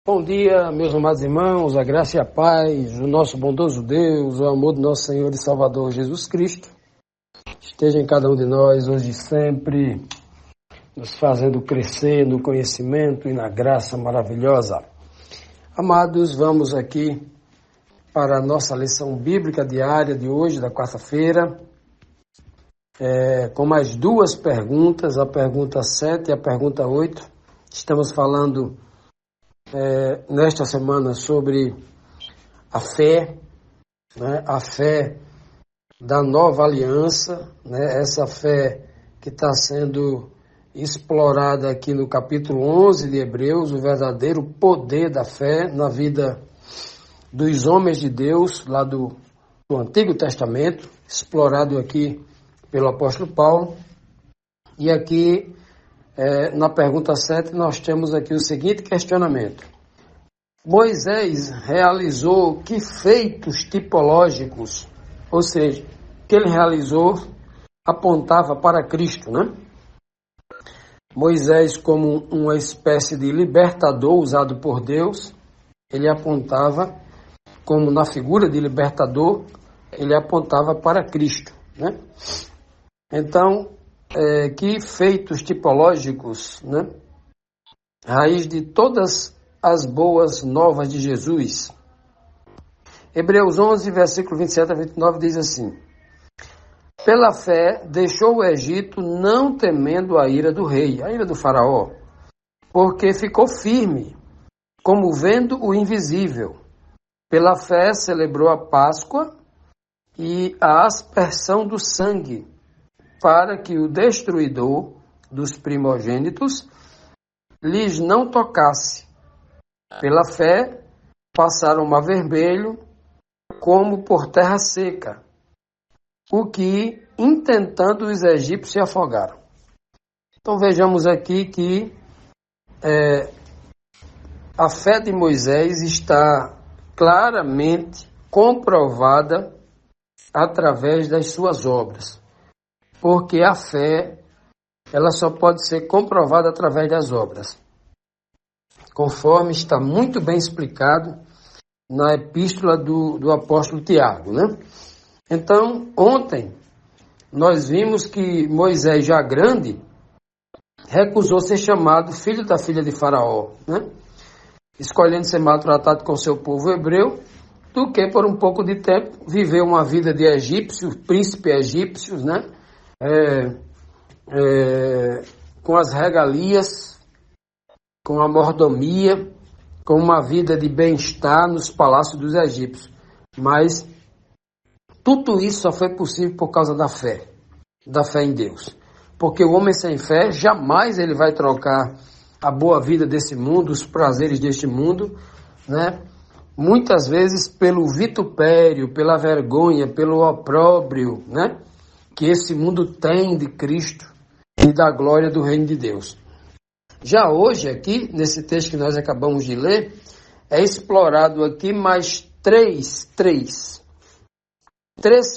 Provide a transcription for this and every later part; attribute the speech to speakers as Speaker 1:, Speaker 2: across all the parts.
Speaker 1: Bom dia, meus amados irmãos, a graça e a paz, o nosso bondoso Deus, o amor do nosso Senhor e Salvador Jesus Cristo, esteja em cada um de nós, hoje e sempre, nos fazendo crescer no conhecimento e na graça maravilhosa. Amados, vamos aqui para a nossa lição bíblica diária de hoje, da quarta-feira, com mais duas perguntas, a pergunta 7 e a pergunta 8. Estamos falando nesta semana sobre a fé, né? A fé da nova aliança, né? Essa fé que está sendo explorada aqui no capítulo 11 de Hebreus, o verdadeiro poder da fé na vida dos homens de Deus, lá do Antigo Testamento, explorado aqui pelo apóstolo Paulo. E aqui, na pergunta 7, nós temos aqui o seguinte questionamento. Moisés realizou que feitos tipológicos, ou seja, o que ele realizou apontava para Cristo, né? Moisés, como uma espécie de libertador usado por Deus, ele apontava, como na figura de libertador, ele apontava para Cristo, né? Então, que feitos tipológicos, né? Raiz de todas as boas novas de Jesus. Hebreus 11, versículo 27 a 29 diz assim: Pela fé deixou o Egito não temendo a ira do rei, a ira do faraó, porque ficou firme, como vendo o invisível. Pela fé celebrou a Páscoa e a aspersão do sangue, para que o destruidor dos primogênitos lhes não tocasse. Pela fé passaram o mar vermelho como por terra seca, o que, intentando os egípcios, se afogaram. Então vejamos aqui que a fé de Moisés está claramente comprovada através das suas obras. Porque a fé, ela só pode ser comprovada através das obras. Conforme está muito bem explicado na epístola do apóstolo Tiago, né? Então, ontem, nós vimos que Moisés, já grande, recusou ser chamado filho da filha de Faraó, né? Escolhendo ser maltratado com seu povo hebreu, do que por um pouco de tempo viver uma vida de egípcio, príncipe egípcios, né? Com as regalias, com a mordomia, com uma vida de bem-estar nos palácios dos egípcios. Mas tudo isso só foi possível por causa da fé em Deus. Porque o homem sem fé, jamais ele vai trocar a boa vida desse mundo, os prazeres deste mundo, né? Muitas vezes pelo vitupério, pela vergonha, pelo opróbrio, né? Que esse mundo tem de Cristo e da glória do reino de Deus. Já hoje aqui, nesse texto que nós acabamos de ler, é explorado aqui mais três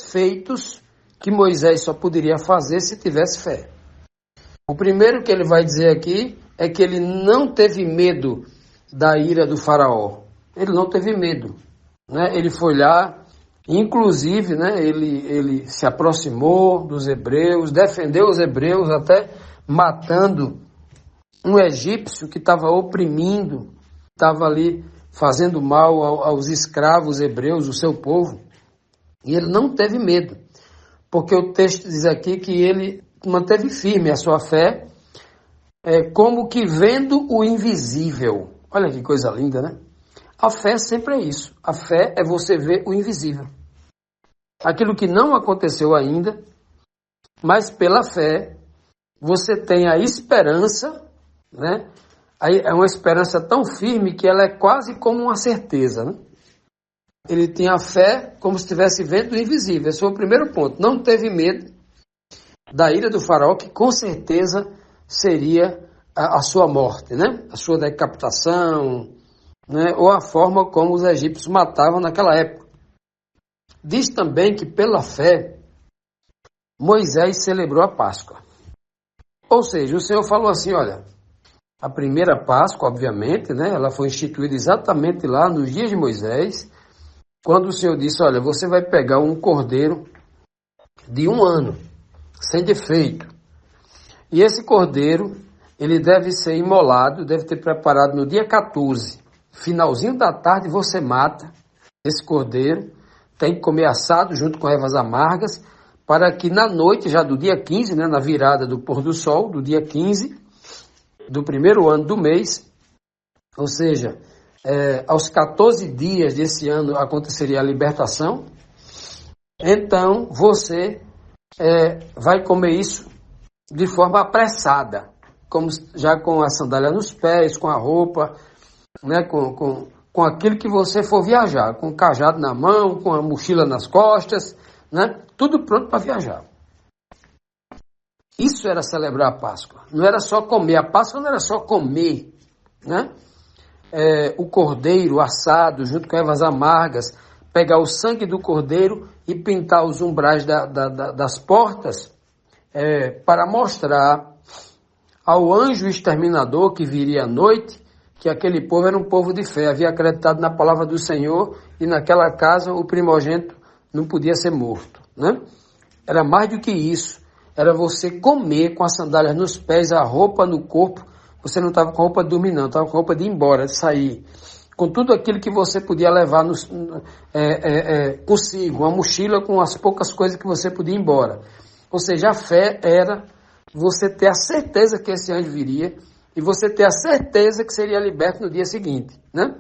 Speaker 1: feitos que Moisés só poderia fazer se tivesse fé. O primeiro que ele vai dizer aqui é que ele não teve medo da ira do faraó. Ele não teve medo, né? Ele foi lá Inclusive, né, ele se aproximou dos hebreus, defendeu os hebreus, até matando um egípcio que estava oprimindo, estava ali fazendo mal aos escravos hebreus, o seu povo. E ele não teve medo, porque o texto diz aqui que ele manteve firme a sua fé, como que vendo o invisível. Olha que coisa linda, né? A fé sempre é isso. A fé é você ver o invisível. Aquilo que não aconteceu ainda, mas pela fé você tem a esperança, né? É uma esperança tão firme que ela é quase como uma certeza, né? Ele tem a fé como se estivesse vendo o invisível. Esse foi o primeiro ponto. Não teve medo da ira do faraó, que com certeza seria a sua morte, né? A sua decapitação, né? Ou a forma como os egípcios matavam naquela época. Diz também que pela fé Moisés celebrou a Páscoa. Ou seja, o Senhor falou assim, olha, a primeira Páscoa, obviamente, né? Ela foi instituída exatamente lá nos dias de Moisés, quando o Senhor disse, olha, você vai pegar um cordeiro de 1 ano, sem defeito. E esse cordeiro, ele deve ser imolado, deve ter preparado no dia 14. Finalzinho da tarde você mata esse cordeiro, tem que comer assado junto com ervas amargas, para que na noite, já do dia 15, né, na virada do pôr do sol, do dia 15, do primeiro ano do mês, ou seja, aos 14 dias desse ano aconteceria a libertação. Então você vai comer isso de forma apressada, como já com a sandália nos pés, com a roupa, né, com aquilo que você for viajar, com o cajado na mão, com a mochila nas costas, né, tudo pronto para viajar. Isso era celebrar a Páscoa. Não era só comer. A Páscoa não era só comer, né? O cordeiro assado junto com ervas amargas, pegar o sangue do cordeiro e pintar os umbrais das portas, para mostrar ao anjo exterminador que viria à noite que aquele povo era um povo de fé, havia acreditado na palavra do Senhor e naquela casa o primogênito não podia ser morto, né? Era mais do que isso, era você comer com as sandálias nos pés, a roupa no corpo. Você não estava com roupa de dormir, não. Estava com roupa de ir embora, de sair. Com tudo aquilo que você podia levar consigo. Uma mochila com as poucas coisas que você podia ir embora. Ou seja, a fé era você ter a certeza que esse anjo viria e você ter a certeza que seria liberto no dia seguinte, né?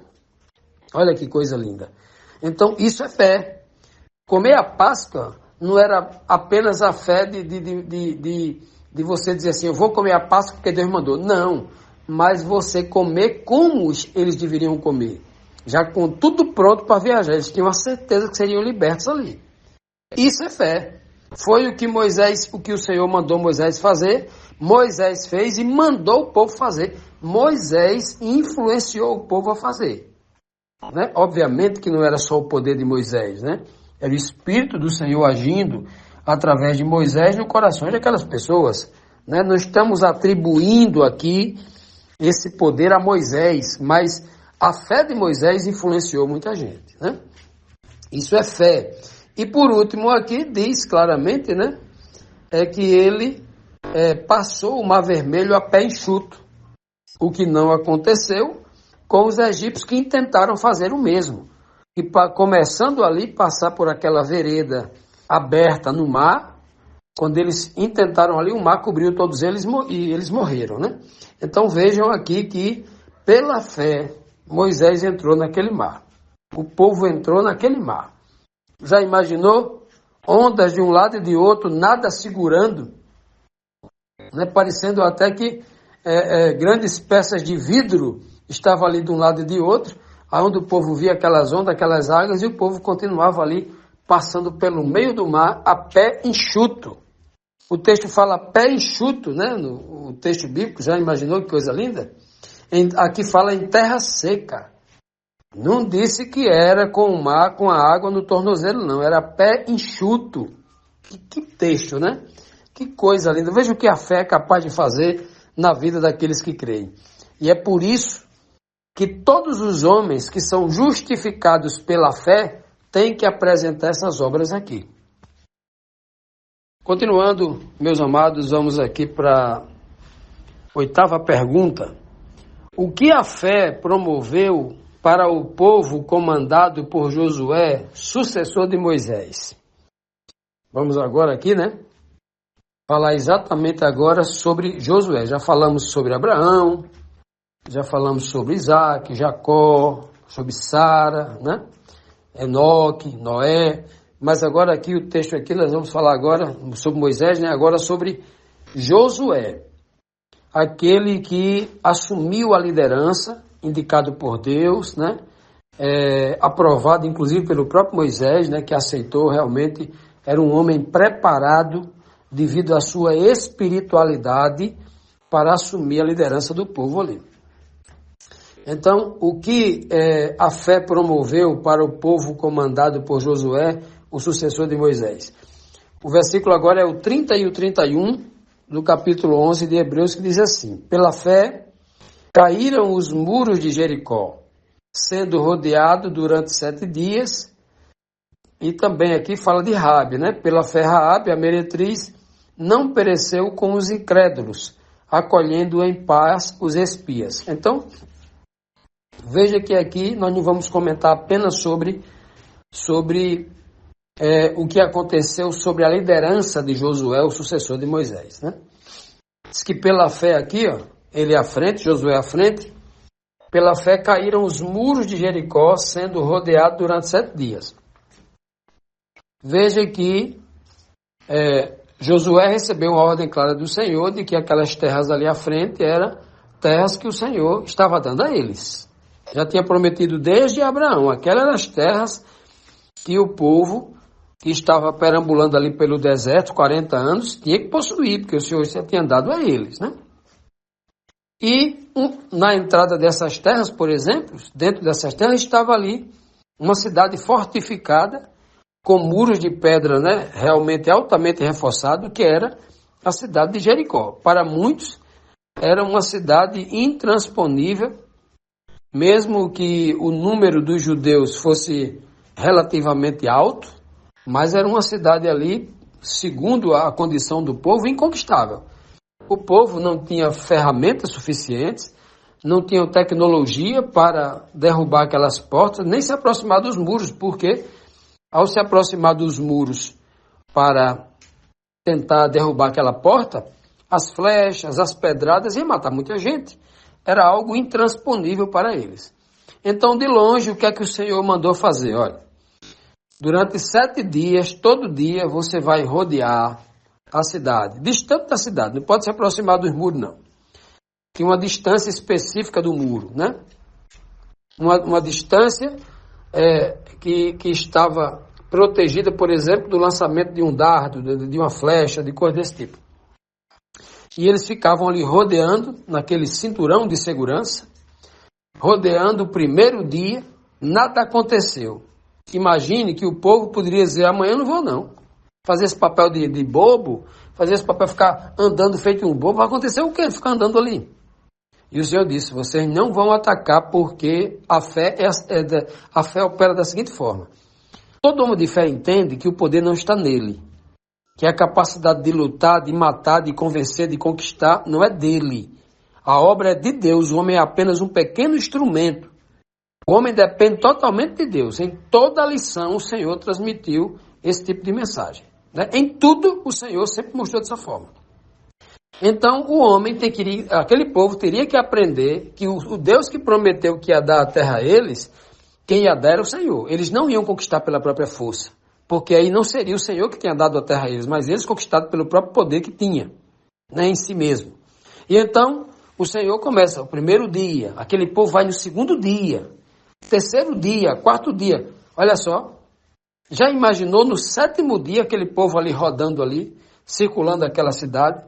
Speaker 1: Olha que coisa linda. Então, isso é fé. Comer a Páscoa não era apenas a fé de você dizer assim, eu vou comer a Páscoa porque Deus mandou. Não, mas você comer como eles deveriam comer. Já com tudo pronto para viajar. Eles tinham a certeza que seriam libertos ali. Isso é fé. Foi o que o Senhor mandou Moisés fazer. Moisés fez e mandou o povo fazer. Moisés influenciou o povo a fazer. Né? Obviamente que não era só o poder de Moisés, né? Era o Espírito do Senhor agindo através de Moisés no coração daquelas pessoas, né? Não estamos atribuindo aqui esse poder a Moisés, mas a fé de Moisés influenciou muita gente, né? Isso é fé. E por último aqui diz claramente, né? Que ele passou o Mar Vermelho a pé enxuto, o que não aconteceu com os egípcios que intentaram fazer o mesmo. E começando ali, passar por aquela vereda aberta no mar, quando eles intentaram ali, o mar cobriu todos eles e eles morreram, né? Então vejam aqui que, pela fé, Moisés entrou naquele mar. O povo entrou naquele mar. Já imaginou? Ondas de um lado e de outro, nada segurando, né? Parecendo até que grandes peças de vidro estavam ali de um lado e de outro, onde o povo via aquelas ondas, aquelas águas, e o povo continuava ali, passando pelo meio do mar, a pé enxuto. O texto fala pé enxuto, né? O texto bíblico, já imaginou que coisa linda? Aqui fala em terra seca. Não disse que era com o mar, com a água no tornozelo, não. Era pé enxuto. Que texto, né? Que coisa linda. Veja o que a fé é capaz de fazer na vida daqueles que creem. E é por isso que todos os homens que são justificados pela fé tem que apresentar essas obras aqui. Continuando, meus amados, vamos aqui para a 8ª pergunta. O que a fé promoveu para o povo comandado por Josué, sucessor de Moisés? Vamos agora aqui, falar exatamente agora sobre Josué. Já falamos sobre Abraão, já falamos sobre Isaac, Jacó, sobre Sara, Enoque, Noé. Mas agora aqui o texto aqui, nós vamos falar agora sobre Moisés, agora sobre Josué. Aquele que assumiu a liderança, indicado por Deus, aprovado inclusive pelo próprio Moisés, que aceitou realmente, era um homem preparado devido à sua espiritualidade para assumir a liderança do povo ali. Então, o que a fé promoveu para o povo comandado por Josué, o sucessor de Moisés? O versículo agora é o 30 e o 31 do capítulo 11 de Hebreus, que diz assim: pela fé caíram os muros de Jericó, sendo rodeado durante 7 dias. E também aqui fala de Raabe, pela fé Raabe, a meretriz, não pereceu com os incrédulos, acolhendo em paz os espias. Então, veja que aqui nós não vamos comentar apenas sobre o que aconteceu sobre a liderança de Josué, o sucessor de Moisés. Diz que pela fé aqui, ele à frente, Josué à frente, pela fé caíram os muros de Jericó, sendo rodeado durante 7 dias. Veja que Josué recebeu uma ordem clara do Senhor de que aquelas terras ali à frente eram terras que o Senhor estava dando a eles. Já tinha prometido desde Abraão, aquelas eram as terras que o povo que estava perambulando ali pelo deserto, 40 anos, tinha que possuir, porque o Senhor já tinha dado a eles, E na entrada dessas terras, por exemplo, dentro dessas terras estava ali uma cidade fortificada, com muros de pedra, realmente altamente reforçado, que era a cidade de Jericó. Para muitos, era uma cidade intransponível, mesmo que o número dos judeus fosse relativamente alto, mas era uma cidade ali, segundo a condição do povo, inconquistável. O povo não tinha ferramentas suficientes, não tinha tecnologia para derrubar aquelas portas, nem se aproximar dos muros, porque ao se aproximar dos muros para tentar derrubar aquela porta, as flechas, as pedradas iam matar muita gente. Era algo intransponível para eles. Então, de longe, o que é que o Senhor mandou fazer? Olha, durante 7 dias, todo dia, você vai rodear a cidade, distante da cidade, não pode se aproximar dos muros, não. Tem uma distância específica do muro, Uma distância que estava protegida, por exemplo, do lançamento de um dardo, de uma flecha, de coisa desse tipo. E eles ficavam ali rodeando, naquele cinturão de segurança, rodeando o primeiro dia, nada aconteceu. Imagine que o povo poderia dizer, amanhã eu não vou não. Fazer esse papel de bobo, fazer esse papel ficar andando feito um bobo, vai acontecer o quê? Ficar andando ali. E o Senhor disse, vocês não vão atacar porque a fé opera da seguinte forma. Todo homem de fé entende que o poder não está nele. Que a capacidade de lutar, de matar, de convencer, de conquistar, não é dele. A obra é de Deus, o homem é apenas um pequeno instrumento. O homem depende totalmente de Deus. Em toda a lição, o Senhor transmitiu esse tipo de mensagem. Em tudo, o Senhor sempre mostrou dessa forma. Então, aquele povo teria que aprender que o Deus que prometeu que ia dar a terra a eles, quem ia dar era o Senhor. Eles não iam conquistar pela própria força, porque aí não seria o Senhor que tinha dado a terra a eles, mas eles conquistados pelo próprio poder que tinha, em si mesmo. E então, o Senhor começa o primeiro dia, aquele povo vai no segundo dia, terceiro dia, quarto dia. Olha só, já imaginou no 7º dia aquele povo ali rodando ali, circulando aquela cidade?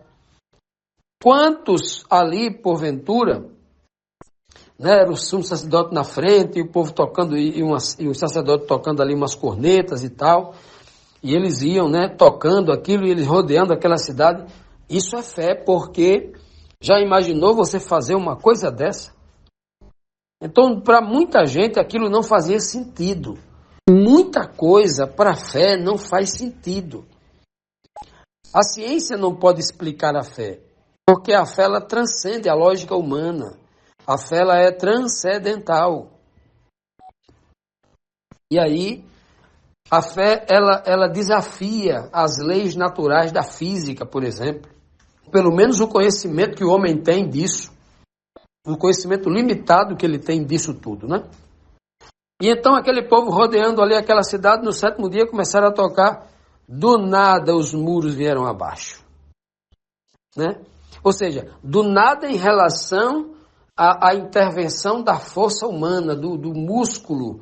Speaker 1: Quantos ali, porventura, era o sumo sacerdote na frente, e o povo tocando, e o sacerdote tocando ali umas cornetas e tal, e eles iam, tocando aquilo, e eles rodeando aquela cidade. Isso é fé, porque já imaginou você fazer uma coisa dessa? Então, para muita gente, aquilo não fazia sentido. Muita coisa para a fé não faz sentido. A ciência não pode explicar a fé, porque a fé ela transcende a lógica humana. A fé ela é transcendental. E aí, a fé ela desafia as leis naturais da física, por exemplo. Pelo menos o conhecimento que o homem tem disso. O conhecimento limitado que ele tem disso tudo, né? E então aquele povo rodeando ali aquela cidade, no 7º dia começaram a tocar, do nada os muros vieram abaixo, né? Ou seja, do nada em relação à intervenção da força humana, do músculo,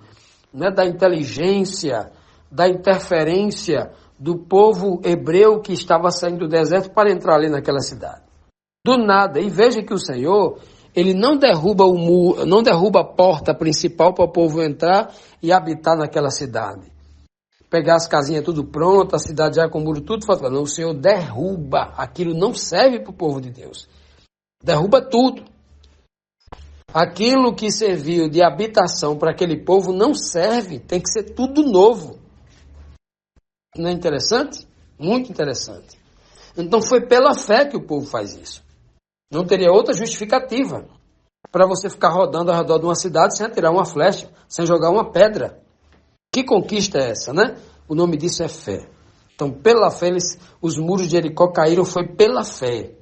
Speaker 1: né? Da inteligência, da interferência do povo hebreu que estava saindo do deserto para entrar ali naquela cidade. Do nada, e veja que o Senhor... Ele não derruba o muro, não derruba a porta principal para o povo entrar e habitar naquela cidade. Pegar as casinhas tudo pronto, a cidade já com o muro tudo falando. Não, o Senhor derruba. Aquilo não serve para o povo de Deus. Derruba tudo. Aquilo que serviu de habitação para aquele povo não serve. Tem que ser tudo novo. Não é interessante? Muito interessante. Então foi pela fé que o povo faz isso. Não teria outra justificativa para você ficar rodando ao redor de uma cidade sem atirar uma flecha, sem jogar uma pedra. Que conquista é essa, né? O nome disso é fé. Então, pela fé, os muros de Jericó caíram, foi pela fé.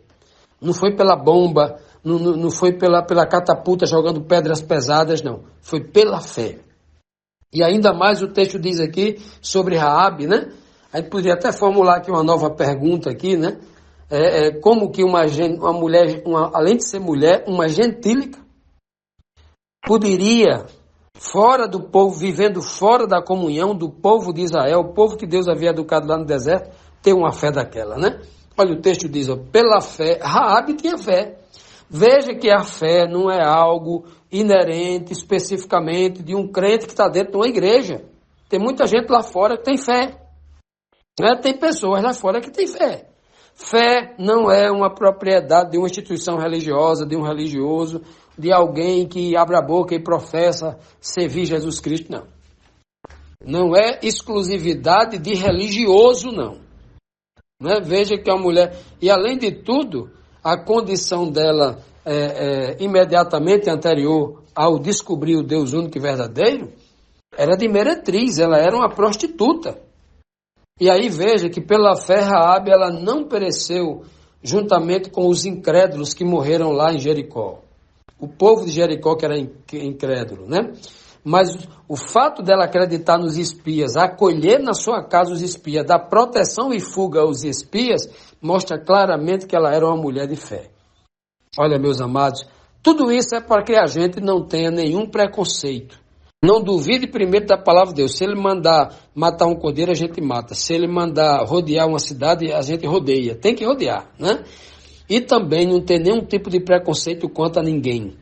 Speaker 1: Não foi pela bomba, não foi pela catapulta jogando pedras pesadas, não. Foi pela fé. E ainda mais o texto diz aqui sobre Raabe, né? A gente poderia até formular aqui uma nova pergunta aqui, né? Como que uma mulher, além de ser mulher, uma gentílica, poderia, fora do povo, vivendo fora da comunhão do povo de Israel, o povo que Deus havia educado lá no deserto, ter uma fé daquela, né? Olha, o texto diz, ó, pela fé, Raabe tinha fé. Veja que a fé não é algo inerente, especificamente, de um crente que está dentro de uma igreja. Tem muita gente lá fora que tem fé. Né? Tem pessoas lá fora que têm fé. Fé não é uma propriedade de uma instituição religiosa, de um religioso, de alguém que abre a boca e professa servir Jesus Cristo, não. Não é exclusividade de religioso, não. Né? Veja que a mulher... E além de tudo, a condição dela imediatamente anterior ao descobrir o Deus único e verdadeiro, era de meretriz, ela era uma prostituta. E aí veja que pela fé Raabe ela não pereceu juntamente com os incrédulos que morreram lá em Jericó. O povo de Jericó que era incrédulo, né? Mas o fato dela acreditar nos espias, acolher na sua casa os espias, dar proteção e fuga aos espias, mostra claramente que ela era uma mulher de fé. Olha, meus amados, tudo isso é para que a gente não tenha nenhum preconceito. Não duvide primeiro da palavra de Deus. Se ele mandar matar um cordeiro, a gente mata. Se ele mandar rodear uma cidade, a gente rodeia. Tem que rodear, né? E também não ter nenhum tipo de preconceito quanto a ninguém.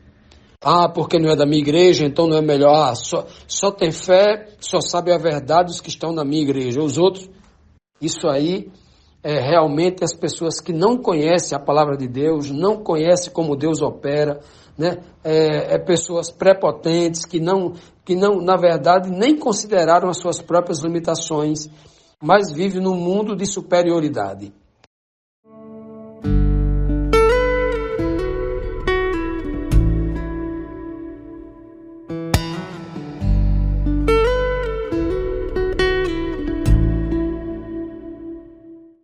Speaker 1: Ah, porque não é da minha igreja, então não é melhor. Ah, só tem fé, só sabe a verdade os que estão na minha igreja. Os outros, isso aí é realmente as pessoas que não conhecem a palavra de Deus, não conhecem como Deus opera, né? Pessoas prepotentes que não, na verdade, nem consideraram as suas próprias limitações, mas vivem num mundo de superioridade.